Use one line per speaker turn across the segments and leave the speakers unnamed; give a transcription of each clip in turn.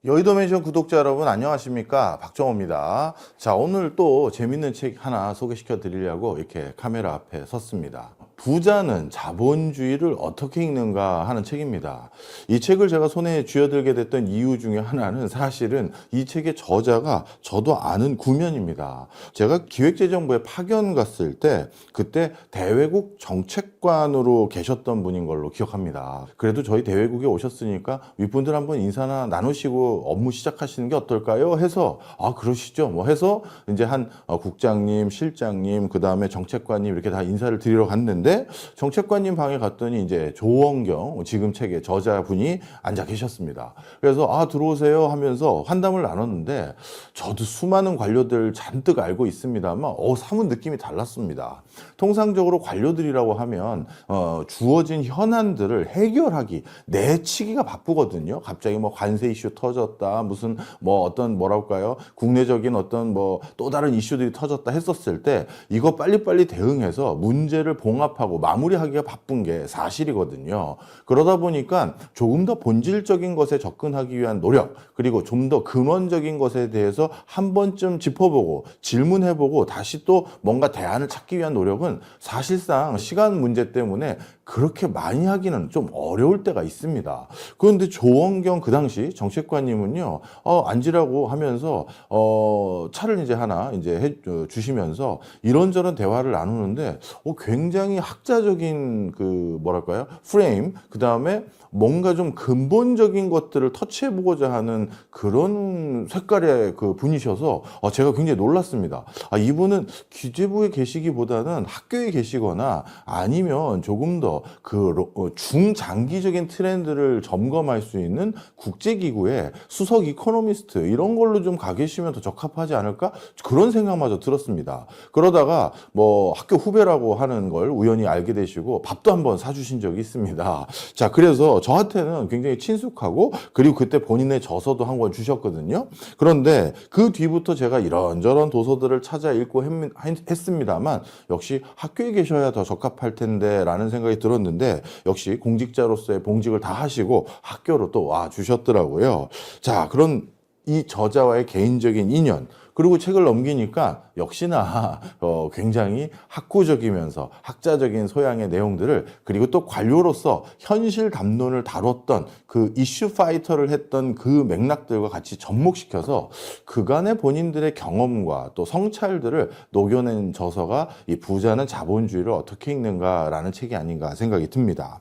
여의도맨션 구독자 여러분 안녕하십니까, 박정호입니다. 자, 오늘 또 재밌는 책 하나 소개시켜 드리려고 이렇게 카메라 앞에 섰습니다. 부자는 자본주의를 어떻게 읽는가 하는 책입니다. 이 책을 제가 손에 쥐어들게 됐던 이유 중에 하나는 사실은 이 책의 저자가 저도 아는 구면입니다. 제가 기획재정부에 파견 갔을 때 그때 대외국 정책관으로 계셨던 분인 걸로 기억합니다. 그래도 저희 대외국에 오셨으니까 윗분들 한번 인사나 나누시고 업무 시작하시는 게 어떨까요? 해서 그러시죠 뭐 해서 이제 한 국장님, 실장님, 그 다음에 정책관님 이렇게 다 인사를 드리러 갔는데 정책관님 방에 갔더니 이제 조원경 지금 책의 저자분이 앉아 계셨습니다. 그래서 들어오세요 하면서 환담을 나눴는데 저도 수많은 관료들 잔뜩 알고 있습니다만 사뭇 느낌이 달랐습니다. 통상적으로 관료들이라고 하면 주어진 현안들을 해결하기, 내치기가 바쁘거든요. 갑자기 뭐 관세 이슈 터졌다, 무슨 뭐 어떤 뭐랄까요, 국내적인 어떤 뭐 또 다른 이슈들이 터졌다 했었을 때 이거 빨리빨리 대응해서 문제를 봉합하고 마무리하기가 바쁜 게 사실이거든요. 그러다 보니까 조금 더 본질적인 것에 접근하기 위한 노력, 그리고 좀 더 근원적인 것에 대해서 한 번쯤 짚어보고 질문해보고 다시 또 뭔가 대안을 찾기 위한 노력은 사실상 시간 문제 때문에 그렇게 많이 하기는 좀 어려울 때가 있습니다. 그런데 조원경 그 당시 정책관님은요, 앉으라고 하면서 차를 이제 하나 이제 주시면서 이런저런 대화를 나누는데 굉장히 학자적인 그 뭐랄까요, 프레임, 그 다음에 뭔가 좀 근본적인 것들을 터치해보고자 하는 그런 색깔의 그 분이셔서 제가 굉장히 놀랐습니다. 이분은 기재부에 계시기보다는 학교에 계시거나 아니면 조금 더 그 중장기적인 트렌드를 점검할 수 있는 국제기구의 수석 이코노미스트 이런 걸로 좀 가 계시면 더 적합하지 않을까? 그런 생각마저 들었습니다. 그러다가 뭐 학교 후배라고 하는 걸 우연히 알게 되시고 밥도 한번 사주신 적이 있습니다. 자, 그래서 저한테는 굉장히 친숙하고, 그리고 그때 본인의 저서도 한 권 주셨거든요. 그런데 그 뒤부터 제가 이런저런 도서들을 찾아 읽고 했습니다만 역시 학교에 계셔야 더 적합할 텐데 라는 생각이 들었는데 역시 공직자로서의 봉직을 다 하시고 학교로 또 와 주셨더라고요. 자, 그런 이 저자와의 개인적인 인연, 그리고 책을 넘기니까 역시나 굉장히 학구적이면서 학자적인 소양의 내용들을, 그리고 또 관료로서 현실 담론을 다뤘던 그 이슈 파이터를 했던 그 맥락들과 같이 접목시켜서 그간의 본인들의 경험과 또 성찰들을 녹여낸 저서가 이 부자는 자본주의를 어떻게 읽는가라는 책이 아닌가 생각이 듭니다.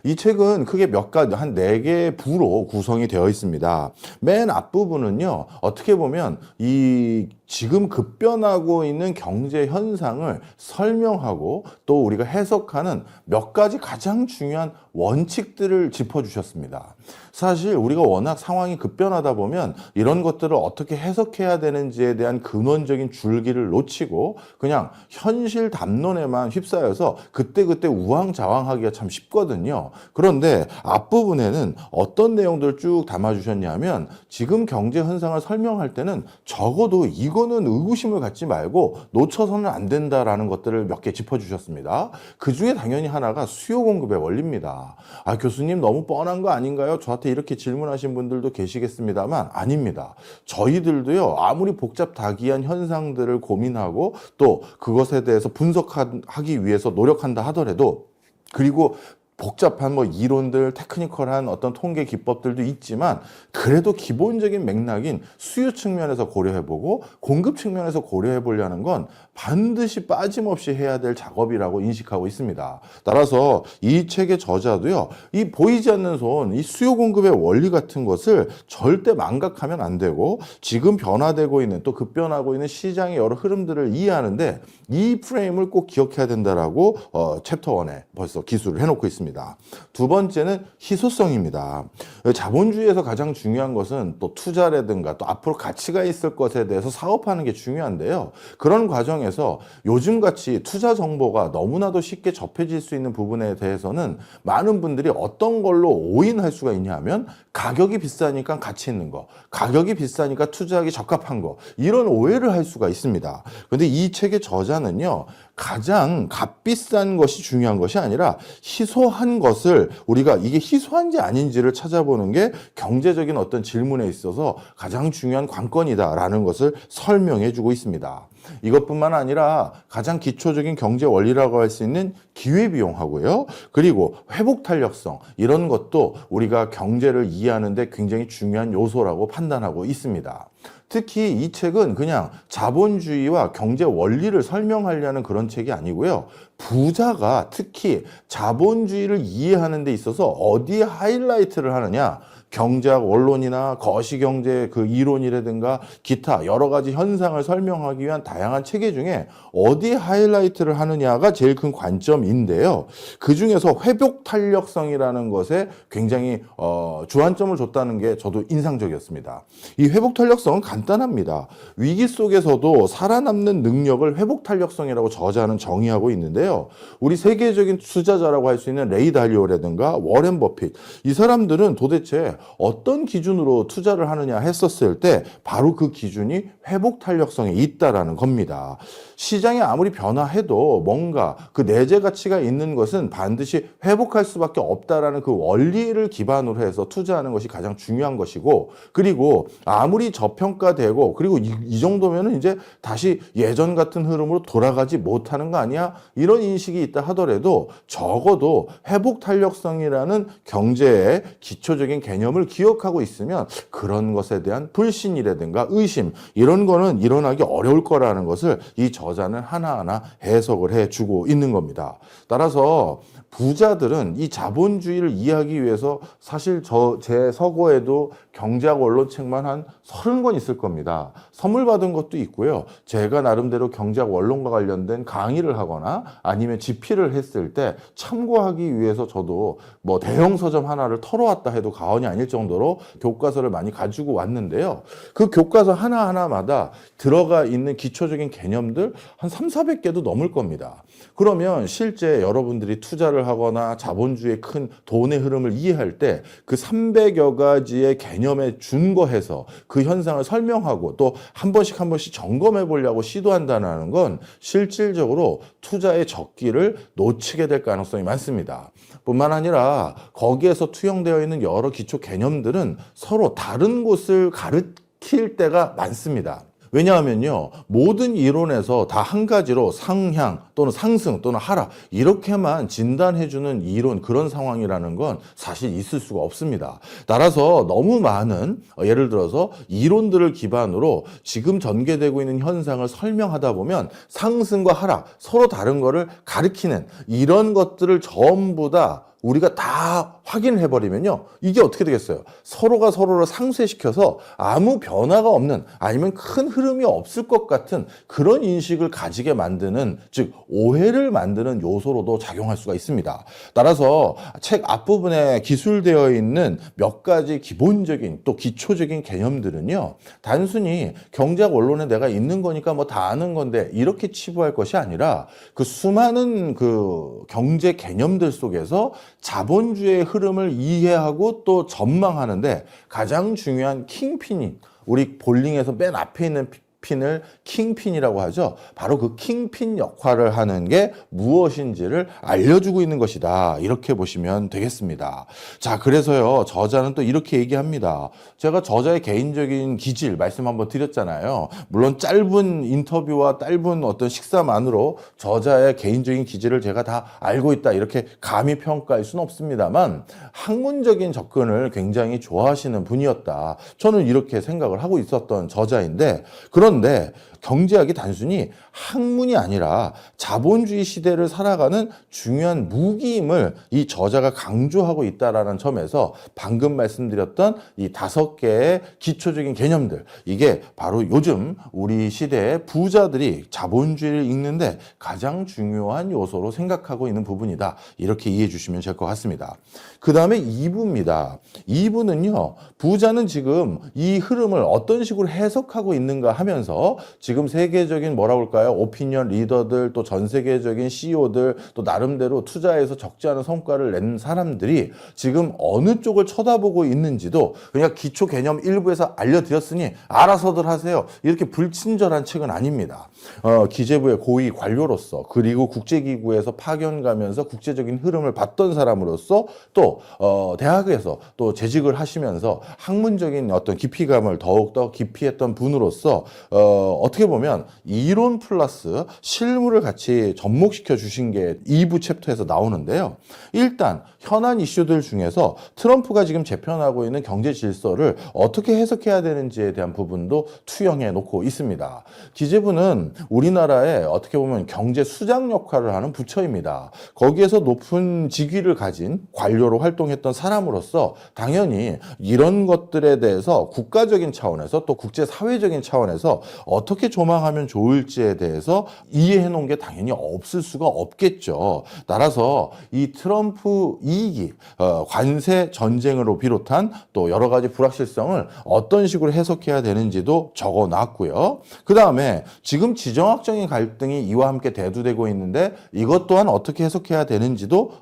이 책은 크게 몇 가지, 한 4개의 부로 구성이 되어 있습니다. 맨 앞부분은요, 어떻게 보면 이 지금 급변하고 있는 경제 현상을 설명하고 또 우리가 해석하는 몇 가지 가장 중요한 원칙들을 짚어주셨습니다. 사실 우리가 워낙 상황이 급변하다 보면 이런 것들을 어떻게 해석해야 되는지에 대한 근원적인 줄기를 놓치고 그냥 현실 담론에만 휩싸여서 그때그때 우왕좌왕하기가 참 쉽거든요. 그런데 앞부분에는 어떤 내용들을 쭉 담아주셨냐면 지금 경제 현상을 설명할 때는 적어도 이거는 의구심을 갖지 말고 놓쳐서는 안 된다라는 것들을 몇 개 짚어주셨습니다. 그 중에 당연히 하나가 수요 공급의 원리입니다. 교수님 너무 뻔한 거 아닌가요? 저한테 이렇게 질문하신 분들도 계시겠습니다만 아닙니다. 저희들도요, 아무리 복잡다기한 현상들을 고민하고 또 그것에 대해서 분석하기 위해서 노력한다 하더라도, 그리고 복잡한 뭐 이론들, 테크니컬한 어떤 통계 기법들도 있지만 그래도 기본적인 맥락인 수요 측면에서 고려해보고 공급 측면에서 고려해보려는 건 반드시 빠짐없이 해야 될 작업이라고 인식하고 있습니다. 따라서 이 책의 저자도요, 이 보이지 않는 손, 이 수요 공급의 원리 같은 것을 절대 망각하면 안 되고 지금 변화되고 있는 또 급변하고 있는 시장의 여러 흐름들을 이해하는데 이 프레임을 꼭 기억해야 된다라고 챕터 1에 벌써 기술을 해놓고 있습니다. 두 번째는 희소성입니다. 자본주의에서 가장 중요한 것은 또 투자라든가 또 앞으로 가치가 있을 것에 대해서 사업하는 게 중요한데요. 그런 과정에서 요즘같이 투자 정보가 너무나도 쉽게 접해질 수 있는 부분에 대해서는 많은 분들이 어떤 걸로 오인할 수가 있냐 하면 가격이 비싸니까 가치 있는 거, 가격이 비싸니까 투자하기 적합한 거, 이런 오해를 할 수가 있습니다. 그런데 이 책의 저자는요, 가장 값비싼 것이 중요한 것이 아니라 희소한 이러한 것을 우리가 이게 희소한지 아닌지를 찾아보는 게 경제적인 어떤 질문에 있어서 가장 중요한 관건이다라는 것을 설명해 주고 있습니다. 이것뿐만 아니라 가장 기초적인 경제 원리라고 할 수 있는 기회비용하고요. 그리고 회복탄력성, 이런 것도 우리가 경제를 이해하는 데 굉장히 중요한 요소라고 판단하고 있습니다. 특히 이 책은 그냥 자본주의와 경제 원리를 설명하려는 그런 책이 아니고요. 부자가 특히 자본주의를 이해하는 데 있어서 어디에 하이라이트를 하느냐, 경제학 원론이나 거시경제 그 이론이라든가 기타 여러 가지 현상을 설명하기 위한 다양한 체계 중에 어디에 하이라이트를 하느냐가 제일 큰 관점인데요. 그 중에서 회복 탄력성이라는 것에 굉장히 주안점을 줬다는 게 저도 인상적이었습니다. 이 회복 탄력성은 간단합니다. 위기 속에서도 살아남는 능력을 회복 탄력성이라고 저자는 정의하고 있는데요. 우리 세계적인 투자자라고 할 수 있는 레이 달리오라든가 워렌 버핏, 이 사람들은 도대체 어떤 기준으로 투자를 하느냐 했었을 때 바로 그 기준이 회복 탄력성에 있다라는 겁니다. 시장이 아무리 변화해도 뭔가 그 내재 가치가 있는 것은 반드시 회복할 수밖에 없다라는 그 원리를 기반으로 해서 투자하는 것이 가장 중요한 것이고, 그리고 아무리 저평가되고 그리고 이 정도면은 이제 다시 예전 같은 흐름으로 돌아가지 못하는 거 아니야? 이런 인식이 있다 하더라도 적어도 회복 탄력성이라는 경제의 기초적인 개념을 기억하고 있으면 그런 것에 대한 불신이라든가 의심, 이런 거는 일어나기 어려울 거라는 것을 이 저자는 하나하나 해석을 해주고 있는 겁니다. 따라서 부자들은 이 자본주의를 이해하기 위해서 사실 제 서고에도 경제학 원론책만 한 30권 있을 겁니다. 선물 받은 것도 있고요. 제가 나름대로 경제학 원론과 관련된 강의를 하거나 아니면 집필을 했을 때 참고하기 위해서 저도 뭐 대형 서점 하나를 털어왔다 해도 과언이 아닐 정도로 교과서를 많이 가지고 왔는데요. 그 교과서 하나하나마다 들어가 있는 기초적인 개념들 한 300~400개도 넘을 겁니다. 그러면 실제 여러분들이 투자를 하거나 자본주의의 큰 돈의 흐름을 이해할 때 그 300여 가지의 개념에 준거해서 그 현상을 설명하고 또 한 번씩 점검해 보려고 시도한다는 건 실질적으로 투자의 적기를 놓치게 될 가능성이 많습니다. 뿐만 아니라 거기에서 투영되어 있는 여러 기초 개념들은 서로 다른 곳을 가리킬 때가 많습니다. 왜냐하면요, 모든 이론에서 다 한 가지로 상향 또는 상승 또는 하락 이렇게만 진단해주는 이론, 그런 상황이라는 건 사실 있을 수가 없습니다. 따라서 너무 많은 예를 들어서 이론들을 기반으로 지금 전개되고 있는 현상을 설명하다 보면 상승과 하락, 서로 다른 거를 가리키는 이런 것들을 전부 다 우리가 다 확인을 해버리면요, 이게 어떻게 되겠어요? 서로가 서로를 상쇄시켜서 아무 변화가 없는, 아니면 큰 흐름이 없을 것 같은 그런 인식을 가지게 만드는, 즉 오해를 만드는 요소로도 작용할 수가 있습니다. 따라서 책 앞부분에 기술되어 있는 몇 가지 기본적인 또 기초적인 개념들은요, 단순히 경제학 원론에 내가 있는 거니까 뭐 다 아는 건데 이렇게 치부할 것이 아니라 그 수많은 그 경제 개념들 속에서 자본주의의 흐름을 이해하고 또 전망하는데 가장 중요한 킹핀이, 우리 볼링에서 맨 앞에 있는 핀을 킹핀이라고 하죠. 바로 그 킹핀 역할을 하는 게 무엇인지를 알려주고 있는 것이다, 이렇게 보시면 되겠습니다. 자, 그래서요, 저자는 또 이렇게 얘기합니다. 제가 저자의 개인적인 기질 말씀 한번 드렸잖아요. 물론 짧은 인터뷰와 짧은 어떤 식사만으로 저자의 개인적인 기질을 제가 다 알고 있다, 이렇게 감히 평가할 수는 없습니다만 학문적인 접근을 굉장히 좋아하시는 분이었다, 저는 이렇게 생각을 하고 있었던 저자인데, 그런데 경제학이 단순히 학문이 아니라 자본주의 시대를 살아가는 중요한 무기임을 이 저자가 강조하고 있다는 점에서 방금 말씀드렸던 이 5개의 기초적인 개념들, 이게 바로 요즘 우리 시대의 부자들이 자본주의를 읽는데 가장 중요한 요소로 생각하고 있는 부분이다, 이렇게 이해해 주시면 될 것 같습니다. 그 다음에 2부입니다. 2부는요, 부자는 지금 이 흐름을 어떤 식으로 해석하고 있는가 하면서 되면서 지금 세계적인 뭐라고 할까요? 오피니언 리더들 또 전 세계적인 CEO들 또 나름대로 투자에서 적지 않은 성과를 낸 사람들이 지금 어느 쪽을 쳐다보고 있는지도 그냥 기초 개념 일부에서 알려드렸으니 알아서들 하세요. 이렇게 불친절한 책은 아닙니다. 기재부의 고위 관료로서 그리고 국제기구에서 파견 가면서 국제적인 흐름을 봤던 사람으로서 또 대학에서 또 재직을 하시면서 학문적인 어떤 깊이감을 더욱더 깊이 했던 분으로서 어떻게 보면 이론 플러스 실무를 같이 접목시켜 주신 게 2부 챕터에서 나오는데요. 일단 현안 이슈들 중에서 트럼프가 지금 재편하고 있는 경제 질서를 어떻게 해석해야 되는지에 대한 부분도 투영해 놓고 있습니다. 기재부는 우리나라의 어떻게 보면 경제 수장 역할을 하는 부처입니다. 거기에서 높은 직위를 가진 관료로 활동했던 사람으로서 당연히 이런 것들에 대해서 국가적인 차원에서 또 국제사회적인 차원에서 어떻게 조망하면 좋을지에 대해서 이해해 놓은 게 당연히 없을 수가 없겠죠. 따라서 이 트럼프 이익이 관세 전쟁으로 비롯한 또 여러 가지 불확실성을 어떤 식으로 해석해야 되는지도 적어 놨고요. 그 다음에 지금 지정학적인 갈등이 이와 함께 대두되고 있는데 이것 또한 어떻게 해석해야 되는지도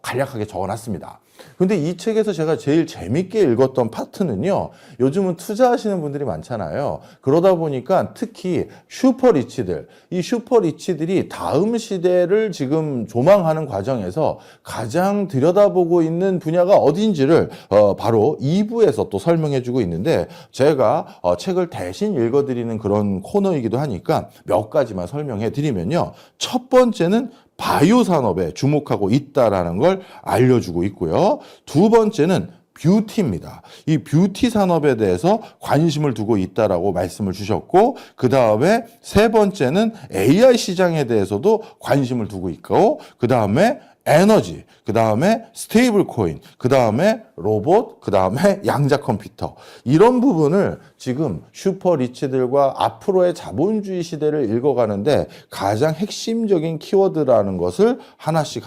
간략하게 적어 놨습니다. 근데 이 책에서 제가 제일 재밌게 읽었던 파트는요. 요즘은 투자하시는 분들이 많잖아요. 그러다 보니까 특히 슈퍼리치들, 이 슈퍼리치들이 다음 시대를 지금 조망하는 과정에서 가장 들여다보고 있는 분야가 어딘지를 바로 2부에서 또 설명해주고 있는데 제가 책을 대신 읽어드리는 그런 코너이기도 하니까 몇 가지만 설명해 드리면요. 첫 번째는 바이오 산업에 주목하고 있다라는 걸 알려주고 있고요. 두 번째는 뷰티입니다. 이 뷰티 산업에 대해서 관심을 두고 있다라고 말씀을 주셨고, 그 다음에 세 번째는 AI 시장에 대해서도 관심을 두고 있고, 그 다음에 에너지, 그 다음에 스테이블 코인, 그 다음에 로봇, 그 다음에 양자 컴퓨터. 이런 부분을 지금 슈퍼 리치들과 앞으로의 자본주의 시대를 읽어가는데 가장 핵심적인 키워드라는 것을 하나씩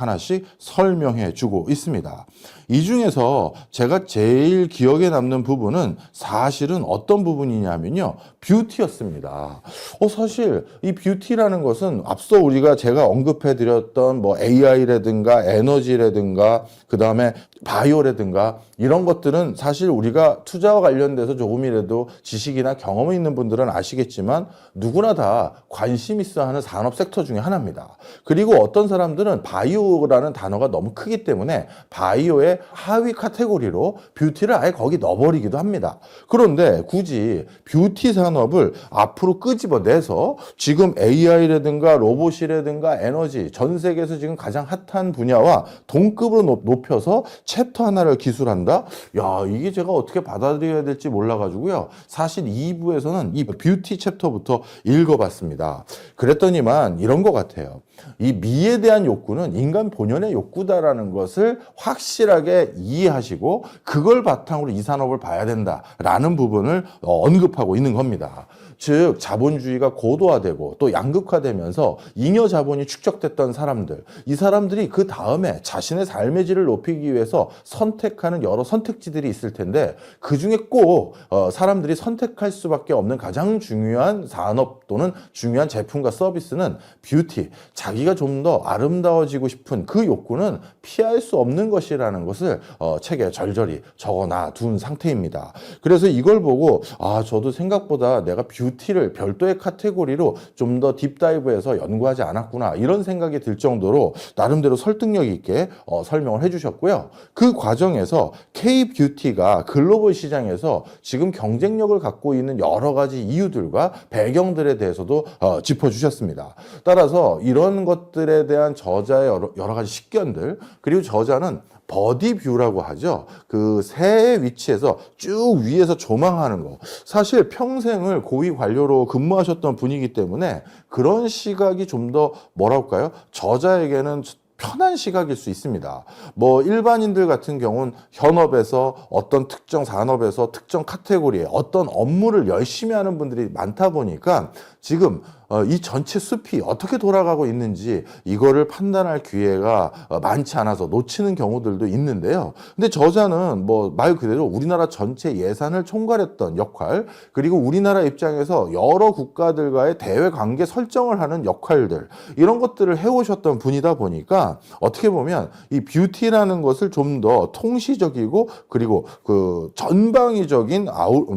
설명해 주고 있습니다. 이 중에서 제가 제일 기억에 남는 부분은 사실은 어떤 부분이냐면요. 뷰티였습니다. 사실 이 뷰티라는 것은 앞서 제가 언급해 드렸던 뭐 AI라든가 에너지라든가 그 다음에 바이오라든가 이런 것들은 사실 우리가 투자와 관련돼서 조금이라도 지식이나 경험이 있는 분들은 아시겠지만 누구나 다 관심 있어 하는 산업 섹터 중에 하나입니다. 그리고 어떤 사람들은 바이오라는 단어가 너무 크기 때문에 바이오의 하위 카테고리로 뷰티를 아예 거기 넣어버리기도 합니다. 그런데 굳이 뷰티 산업을 앞으로 끄집어내서 지금 AI라든가 로봇이라든가 에너지 전 세계에서 지금 가장 핫한 분야와 동급으로 높여서 챕터 하나를 기술한다? 야, 이게 제가 어떻게 받아들여야 될지 몰라가지고요. 사실 2부에서는 이 뷰티 챕터부터 읽어봤습니다. 그랬더니만 이런 것 같아요. 이 미에 대한 욕구는 인간 본연의 욕구다라는 것을 확실하게 이해하시고 그걸 바탕으로 이 산업을 봐야 된다라는 부분을 언급하고 있는 겁니다. 즉 자본주의가 고도화되고 또 양극화되면서 잉여 자본이 축적됐던 사람들, 이 사람들이 그 다음에 자신의 삶의 질을 높이기 위해서 선택하는 여러 선택지들이 있을 텐데 그 중에 꼭 사람들이 선택할 수밖에 없는 가장 중요한 산업 또는 중요한 제품과 서비스는 뷰티, 자기가 좀 더 아름다워지고 싶은 그 욕구는 피할 수 없는 것이라는 것을 책에 절절히 적어놔둔 상태입니다. 그래서 이걸 보고 저도 생각보다 내가 뷰티를 별도의 카테고리로 좀 더 딥다이브해서 연구하지 않았구나 이런 생각이 들 정도로 나름대로 설득력 있게 설명을 해주셨고요. 그 과정에서 K-뷰티가 글로벌 시장에서 지금 경쟁력을 갖고 있는 여러 가지 이유들과 배경들에 대해서도 짚어주셨습니다. 따라서 이런 것들에 대한 저자의 여러 가지 식견들, 그리고 저자는 버디뷰라고 하죠. 그 새의 위치에서 쭉 위에서 조망하는 거. 사실 평생을 고위 관료로 근무하셨던 분이기 때문에 그런 시각이 좀 더 뭐랄까요? 저자에게는 편한 시각일 수 있습니다. 뭐 일반인들 같은 경우는 현업에서 어떤 특정 산업에서 특정 카테고리에 어떤 업무를 열심히 하는 분들이 많다 보니까 지금 이 전체 숲이 어떻게 돌아가고 있는지 이거를 판단할 기회가 많지 않아서 놓치는 경우들도 있는데요. 근데 저자는 뭐 말 그대로 우리나라 전체 예산을 총괄했던 역할, 그리고 우리나라 입장에서 여러 국가들과의 대외 관계 설정을 하는 역할들, 이런 것들을 해오셨던 분이다 보니까 어떻게 보면 이 뷰티라는 것을 좀 더 통시적이고 그리고 그 전방위적인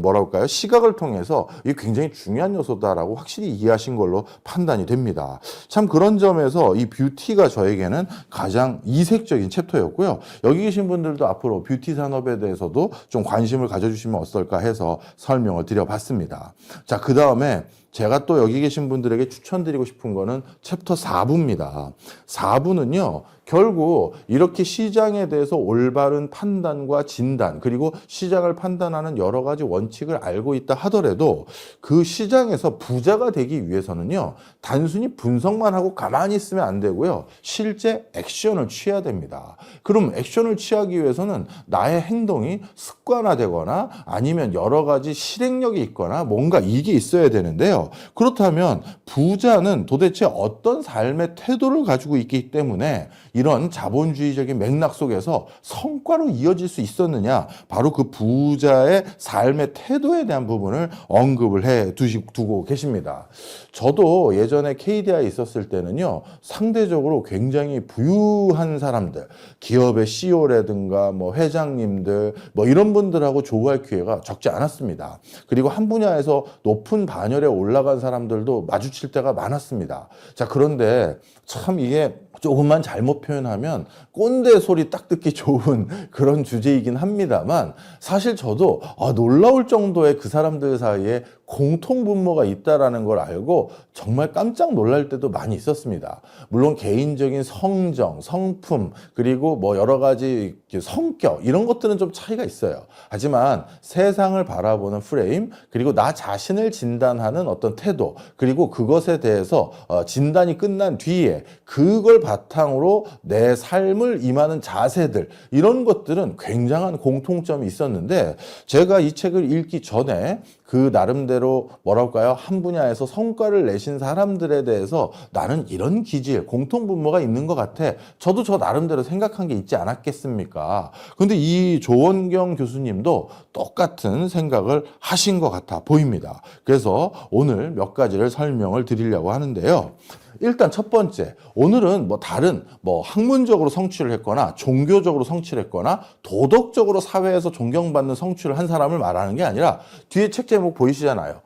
뭐랄까요, 시각을 통해서 이게 굉장히 중요한 요소다라고 확실히 이해하신 걸로 판단이 됩니다. 참 그런 점에서 이 뷰티가 저에게는 가장 이색적인 챕터였고요. 여기 계신 분들도 앞으로 뷰티 산업에 대해서도 좀 관심을 가져주시면 어떨까 해서 설명을 드려봤습니다. 자, 그 다음에 제가 또 여기 계신 분들에게 추천드리고 싶은 거는 챕터 4부입니다. 4부는요, 결국 이렇게 시장에 대해서 올바른 판단과 진단, 그리고 시장을 판단하는 여러 가지 원칙을 알고 있다 하더라도 그 시장에서 부자가 되기 위해서는요, 단순히 분석만 하고 가만히 있으면 안 되고요, 실제 액션을 취해야 됩니다. 그럼 액션을 취하기 위해서는 나의 행동이 습관화되거나 아니면 여러 가지 실행력이 있거나 뭔가 이게 있어야 되는데요. 그렇다면 부자는 도대체 어떤 삶의 태도를 가지고 있기 때문에 이런 자본주의적인 맥락 속에서 성과로 이어질 수 있었느냐, 바로 그 부자의 삶의 태도에 대한 부분을 언급을 해 두고 계십니다. 저도 예전에 KDI에 있었을 때는요, 상대적으로 굉장히 부유한 사람들, 기업의 CEO라든가 뭐 회장님들 뭐 이런 분들하고 조우할 기회가 적지 않았습니다. 그리고 한 분야에서 높은 반열에 올라간 사람들도 마주칠 때가 많았습니다. 자, 그런데 참 이게 조금만 잘못 표현하면 꼰대 소리 딱 듣기 좋은 그런 주제이긴 합니다만, 사실 저도 놀라울 정도의 그 사람들 사이에 공통분모가 있다라는 걸 알고 정말 깜짝 놀랄 때도 많이 있었습니다. 물론 개인적인 성정, 성품, 그리고 뭐 여러 가지 성격, 이런 것들은 좀 차이가 있어요. 하지만 세상을 바라보는 프레임, 그리고 나 자신을 진단하는 어떤 태도, 그리고 그것에 대해서 진단이 끝난 뒤에 그걸 바탕으로 내 삶을 임하는 자세들, 이런 것들은 굉장한 공통점이 있었는데, 제가 이 책을 읽기 전에 그 나름대로 뭐랄까요, 한 분야에서 성과를 내신 사람들에 대해서 나는 이런 기질, 공통분모가 있는 것 같아, 저도 저 나름대로 생각한 게 있지 않았겠습니까? 근데 이 조원경 교수님도 똑같은 생각을 하신 것 같아 보입니다. 그래서 오늘 몇 가지를 설명을 드리려고 하는데요. 일단 첫 번째, 오늘은 뭐 다른 학문적으로 성취를 했거나 종교적으로 성취를 했거나 도덕적으로 사회에서 존경받는 성취를 한 사람을 말하는 게 아니라, 뒤에 책 제목 보이시잖아요.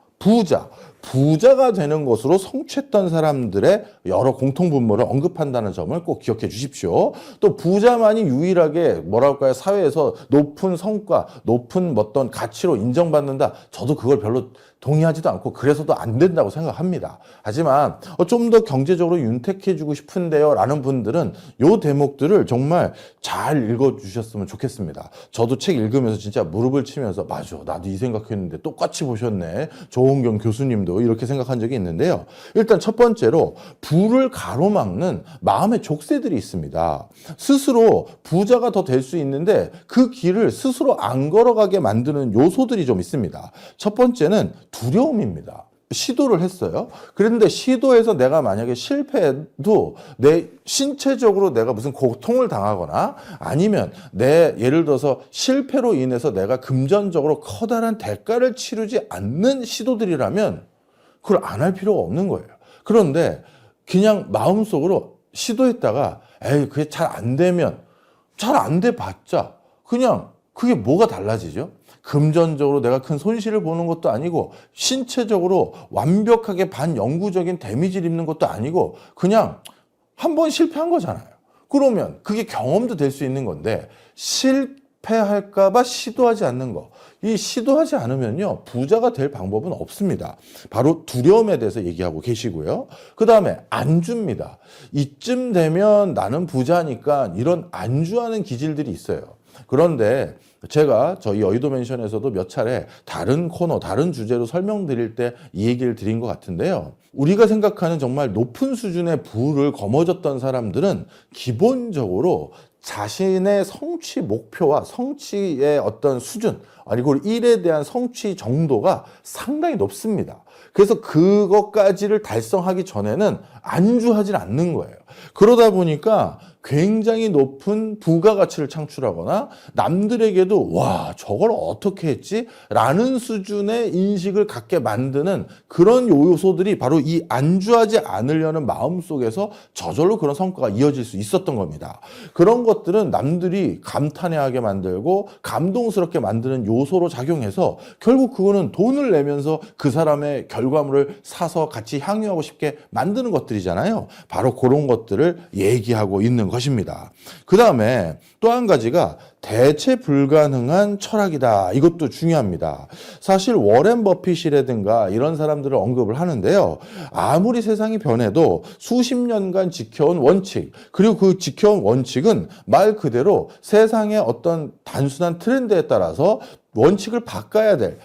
부자가 되는 것으로 성취했던 사람들의 여러 공통분모를 언급한다는 점을 꼭 기억해 주십시오. 또 부자만이 유일하게 뭐랄까요, 사회에서 높은 성과, 높은 어떤 가치로 인정받는다, 저도 그걸 별로 동의하지도 않고 그래서도 안 된다고 생각합니다. 하지만 좀 더 경제적으로 윤택해지고 싶은데요 라는 분들은 요 대목들을 정말 잘 읽어주셨으면 좋겠습니다. 저도 책 읽으면서 진짜 무릎을 치면서 맞아, 나도 이 생각했는데 똑같이 보셨네, 조원경 교수님도 이렇게 생각한 적이 있는데요. 일단 첫 번째로 부를 가로막는 마음의 족쇄들이 있습니다. 스스로 부자가 더 될 수 있는데 그 길을 스스로 안 걸어가게 만드는 요소들이 좀 있습니다. 첫 번째는 두려움입니다. 시도를 했어요. 그런데 시도해서 내가 만약에 실패해도 내 신체적으로 내가 무슨 고통을 당하거나 아니면 예를 들어서 실패로 인해서 내가 금전적으로 커다란 대가를 치르지 않는 시도들이라면 그걸 안 할 필요가 없는 거예요. 그런데 그냥 마음속으로 시도했다가 에이, 그게 잘 안 되면 잘 안 돼 봤자 그냥 그게 뭐가 달라지죠? 금전적으로 내가 큰 손실을 보는 것도 아니고 신체적으로 완벽하게 반영구적인 데미지를 입는 것도 아니고 그냥 한 번 실패한 거잖아요. 그러면 그게 경험도 될 수 있는 건데, 실패할까 봐 시도하지 않는 거. 이 시도하지 않으면요, 부자가 될 방법은 없습니다. 바로 두려움에 대해서 얘기하고 계시고요. 그 다음에 안주입니다. 이쯤 되면 나는 부자니까 이런 안주하는 기질들이 있어요. 그런데 제가 저희 여의도 맨션에서도 몇 차례 다른 코너, 다른 주제로 설명드릴 때 이 얘기를 드린 것 같은데요. 우리가 생각하는 정말 높은 수준의 부를 거머쥐었던 사람들은 기본적으로 자신의 성취 목표와 성취의 어떤 수준, 그리고 일에 대한 성취 정도가 상당히 높습니다. 그래서 그것까지를 달성하기 전에는 안주하지 않는 거예요. 그러다 보니까 굉장히 높은 부가가치를 창출하거나 남들에게도 와, 저걸 어떻게 했지? 라는 수준의 인식을 갖게 만드는 그런 요소들이 바로 이 안주하지 않으려는 마음 속에서 저절로 그런 성과가 이어질 수 있었던 겁니다. 그런 것들은 남들이 감탄해하게 만들고 감동스럽게 만드는 요소로 작용해서 결국 그거는 돈을 내면서 그 사람의 결과물을 사서 같이 향유하고 싶게 만드는 것들이잖아요. 바로 그런 것들을 얘기하고 있는 것입니다. 그 다음에 또 한 가지가 대체 불가능한 철학이다. 이것도 중요합니다. 사실 워렌 버핏이라든가 이런 사람들을 언급을 하는데요. 아무리 세상이 변해도 수십 년간 지켜온 원칙, 그리고 그 지켜온 원칙은 말 그대로 세상의 어떤 단순한 트렌드에 따라서 원칙을 바꿔야 될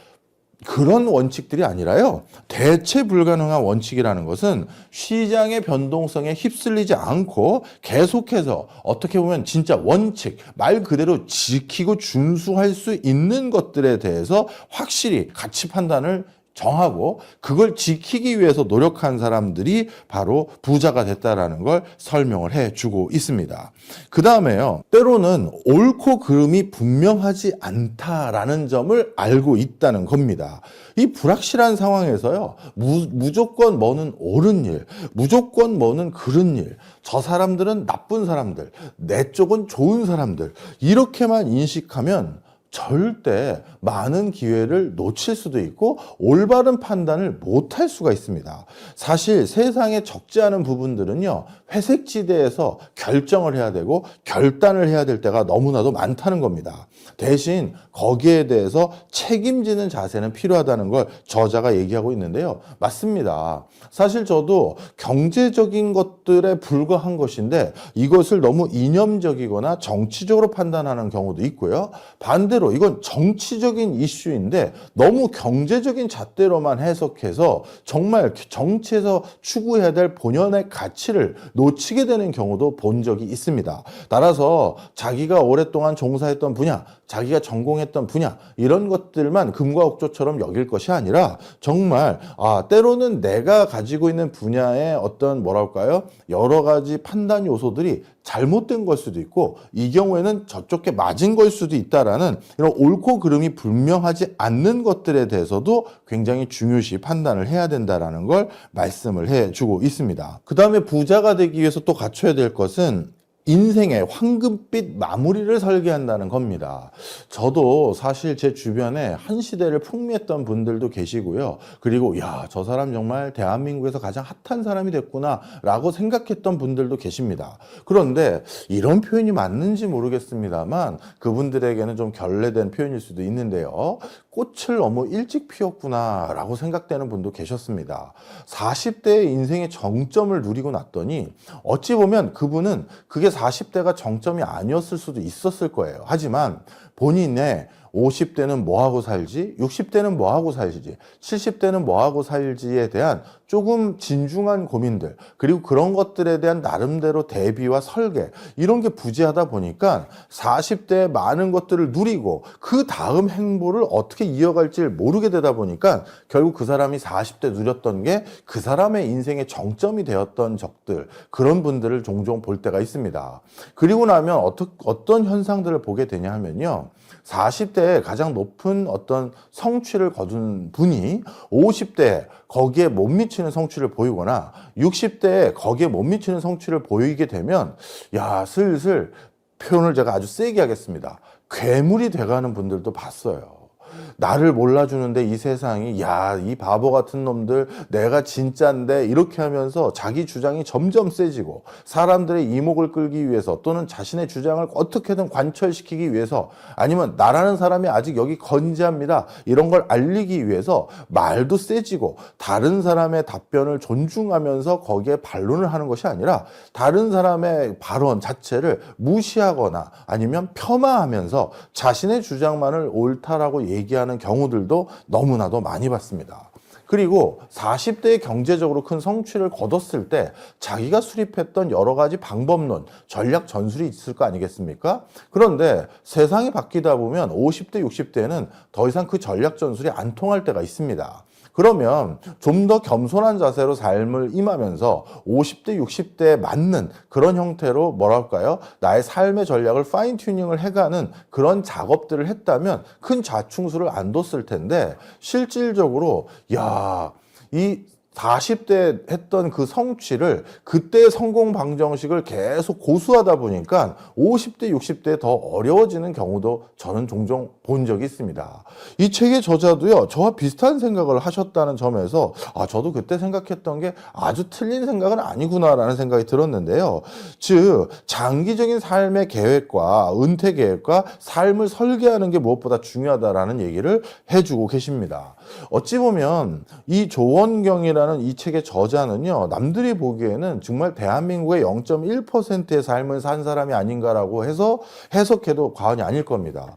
그런 원칙들이 아니라요. 대체 불가능한 원칙이라는 것은 시장의 변동성에 휩쓸리지 않고 계속해서 어떻게 보면 진짜 원칙, 말 그대로 지키고 준수할 수 있는 것들에 대해서 확실히 가치 판단을 정하고 그걸 지키기 위해서 노력한 사람들이 바로 부자가 됐다라는 걸 설명을 해주고 있습니다. 그 다음에요. 때로는 옳고 그름이 분명하지 않다라는 점을 알고 있다는 겁니다. 이 불확실한 상황에서요. 무조건 뭐는 옳은 일, 무조건 뭐는 그른 일, 저 사람들은 나쁜 사람들, 내 쪽은 좋은 사람들 이렇게만 인식하면 절대 많은 기회를 놓칠 수도 있고 올바른 판단을 못할 수가 있습니다. 사실 세상에 적지 않은 부분들은요. 회색지대에서 결정을 해야 되고 결단을 해야 될 때가 너무나도 많다는 겁니다. 대신 거기에 대해서 책임지는 자세는 필요하다는 걸 저자가 얘기하고 있는데요. 맞습니다. 사실 저도 경제적인 것들에 불과한 것인데 이것을 너무 이념적이거나 정치적으로 판단하는 경우도 있고요. 반대로 이건 정치적인 이슈인데 너무 경제적인 잣대로만 해석해서 정말 정치에서 추구해야 될 본연의 가치를 놓치게 되는 경우도 본 적이 있습니다. 따라서 자기가 오랫동안 종사했던 분야, 자기가 전공했던 분야 이런 것들만 금과 옥조처럼 여길 것이 아니라 정말 때로는 내가 가지고 있는 분야의 어떤 뭐랄까요? 여러 가지 판단 요소들이 잘못된 걸 수도 있고 이 경우에는 저쪽에 맞은 걸 수도 있다라는 이런 옳고 그름이 분명하지 않는 것들에 대해서도 굉장히 중요시 판단을 해야 된다라는 걸 말씀을 해주고 있습니다. 그 다음에 부자가 되기 위해서 또 갖춰야 될 것은 인생의 황금빛 마무리를 설계한다는 겁니다. 저도 사실 제 주변에 한 시대를 풍미했던 분들도 계시고요. 그리고 야, 저 사람 정말 대한민국에서 가장 핫한 사람이 됐구나 라고 생각했던 분들도 계십니다. 그런데 이런 표현이 맞는지 모르겠습니다만 그분들에게는 좀 결례된 표현일 수도 있는데요. 꽃을 너무 일찍 피웠구나 라고 생각되는 분도 계셨습니다. 40대의 인생의 정점을 누리고 났더니 어찌 보면 그분은 그게 40대가 정점이 아니었을 수도 있었을 거예요. 하지만 본인의 50대는 뭐하고 살지, 60대는 뭐하고 살지, 70대는 뭐하고 살지에 대한 조금 진중한 고민들, 그리고 그런 것들에 대한 나름대로 대비와 설계, 이런 게 부재하다 보니까 40대에 많은 것들을 누리고 그 다음 행보를 어떻게 이어갈지 모르게 되다 보니까 결국 그 사람이 40대 누렸던 게 그 사람의 인생의 정점이 되었던 적들, 그런 분들을 종종 볼 때가 있습니다. 그리고 나면 어떤 현상들을 보게 되냐 하면요. 40대에 가장 높은 어떤 성취를 거둔 분이 50대에 거기에 못 미치는 성취를 보이거나 60대에 거기에 못 미치는 성취를 보이게 되면 야, 슬슬 표현을 제가 아주 세게 하겠습니다. 괴물이 돼가는 분들도 봤어요. 나를 몰라주는데 이 세상이 야, 이 바보 같은 놈들 내가 진짠데 이렇게 하면서 자기 주장이 점점 세지고 사람들의 이목을 끌기 위해서 또는 자신의 주장을 어떻게든 관철시키기 위해서 아니면 나라는 사람이 아직 여기 건재합니다 이런 걸 알리기 위해서 말도 세지고 다른 사람의 답변을 존중하면서 거기에 반론을 하는 것이 아니라 다른 사람의 발언 자체를 무시하거나 아니면 폄하하면서 자신의 주장만을 옳다라고 얘기하는 경우들도 너무나도 많이 봤습니다. 그리고 40대에 경제적으로 큰 성취를 거뒀을 때 자기가 수립했던 여러 가지 방법론, 전략 전술이 있을 거 아니겠습니까? 그런데 세상이 바뀌다 보면 50대, 60대에는 더 이상 그 전략 전술이 안 통할 때가 있습니다. 그러면 좀 더 겸손한 자세로 삶을 임하면서 50대, 60대에 맞는 그런 형태로 뭐랄까요? 나의 삶의 전략을 파인 튜닝을 해가는 그런 작업들을 했다면 큰 좌충수를 안 뒀을 텐데 실질적으로 이 40대 했던 그 성취를 그때의 성공 방정식을 계속 고수하다 보니까 50대, 60대에 더 어려워지는 경우도 저는 종종 본 적이 있습니다. 이 책의 저자도요, 저와 비슷한 생각을 하셨다는 점에서 저도 그때 생각했던 게 아주 틀린 생각은 아니구나라는 생각이 들었는데요. 즉, 장기적인 삶의 계획과 은퇴 계획과 삶을 설계하는 게 무엇보다 중요하다라는 얘기를 해주고 계십니다. 어찌 보면 이 조원경이라는 이 책의 저자는요, 남들이 보기에는 정말 대한민국의 0.1%의 삶을 산 사람이 아닌가라고 해서 해석해도 과언이 아닐 겁니다.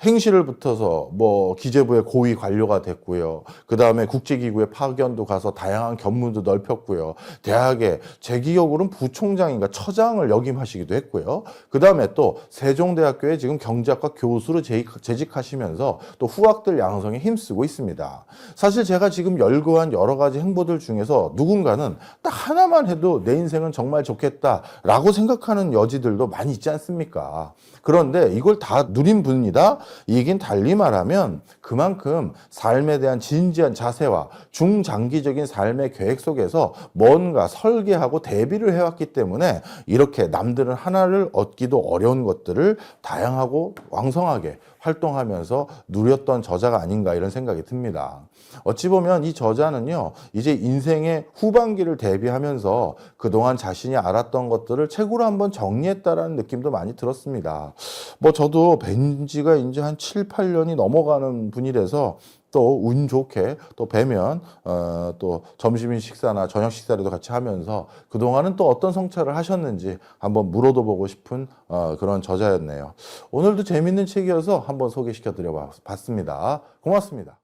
행시를 붙어서 기재부의 고위 관료가 됐고요. 그 다음에 국제기구에 파견도 가서 다양한 견문도 넓혔고요. 대학에 제 기억으로는 부총장인가 처장을 역임하시기도 했고요. 그 다음에 또 세종대학교에 지금 경제학과 교수로 재직하시면서 또 후학들 양성에 힘쓰고 있습니다. 사실 제가 지금 열거한 여러 가지 행보들 중에서 누군가는 딱 하나만 해도 내 인생은 정말 좋겠다라고 생각하는 여지들도 많이 있지 않습니까? 그런데 이걸 다 누린 분이다? 이긴 달리 말하면 그만큼 삶에 대한 진지한 자세와 중장기적인 삶의 계획 속에서 뭔가 설계하고 대비를 해왔기 때문에 이렇게 남들은 하나를 얻기도 어려운 것들을 다양하고 왕성하게 활동하면서 누렸던 저자가 아닌가 이런 생각이 듭니다. 어찌 보면 이 저자는요, 이제 인생의 후반기를 대비하면서 그동안 자신이 알았던 것들을 책으로 한번 정리했다라는 느낌도 많이 들었습니다. 저도 뵌 지가 이제 한 7, 8년이 넘어가는 분이라서 또 운 좋게 또 뵈면 또 점심 식사나 저녁 식사라도 같이 하면서 그동안은 또 어떤 성찰을 하셨는지 한번 물어도 보고 싶은 그런 저자였네요. 오늘도 재밌는 책이어서 한번 소개시켜 드려 봤습니다. 고맙습니다.